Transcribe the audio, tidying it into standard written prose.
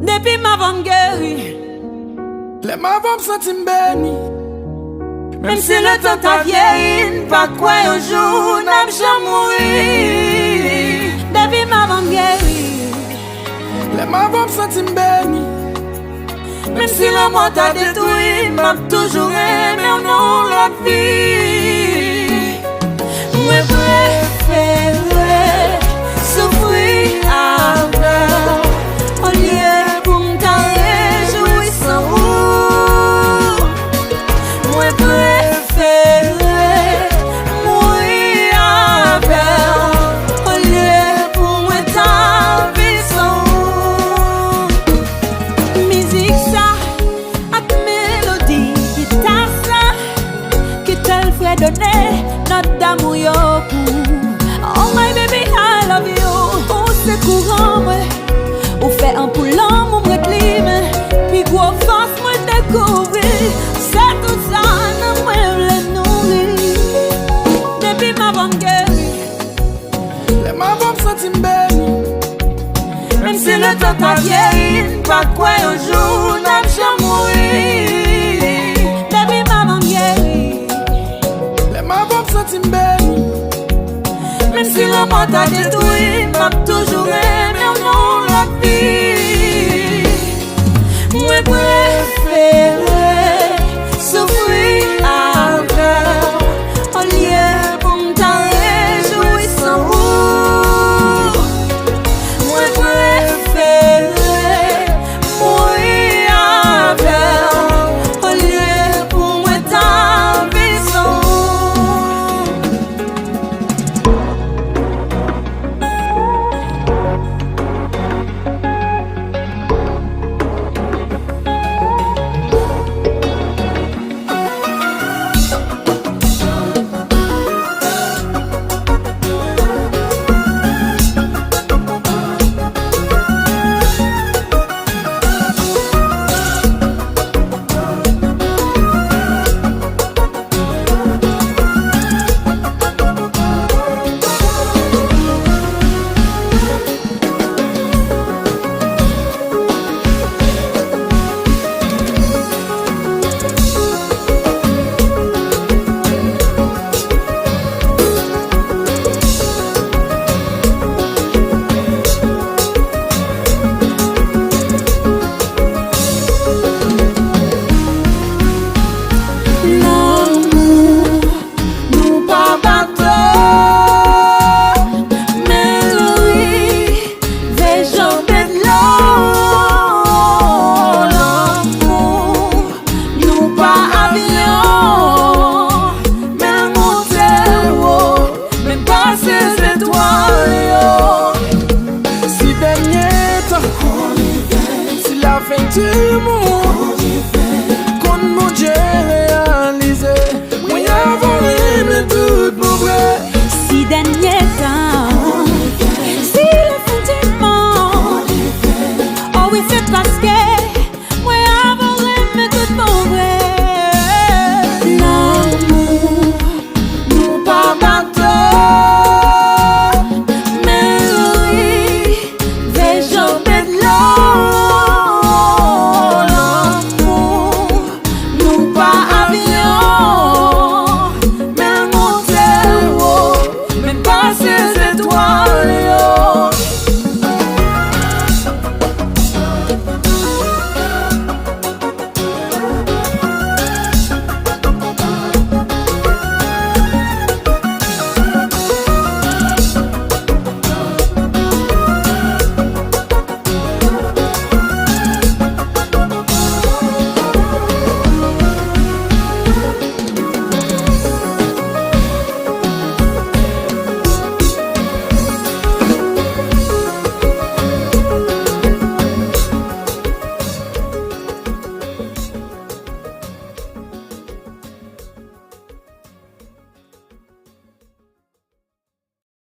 Depuis ma femme guérie, les ma femme sentit béni. Même si le temps a vieilli, pas quoi un jour n'a jamais mouru. Depuis ma femme guérie, les ma femme sentit béni. Même si le monde a détruit, m'a toujours aimé non la vie. Moi préféré souffrir avec au lieu pour me réjouir sans vous. Moi préféré mourir avec au lieu pour me taper sans vous. Musique ça, avec mélodie, guitare ça, qui tel ferait donner notre d'amour yo pour. Oh my baby, I love you. Oh c'est courant moi, ou fait un poulant mon reclime, puis gros force moi découvrir. C'est tout ça, non moi le nourrir. Depuis ma femme guérie, les ma femme sentit béni. même si le temps a vieilli, pas quoi un jour n'a jamais mouru. Depuis ma femme guérie, les ma femme sentit béni. même si le monde a détruit, m'a toujours aimé non la vie. Moi préféré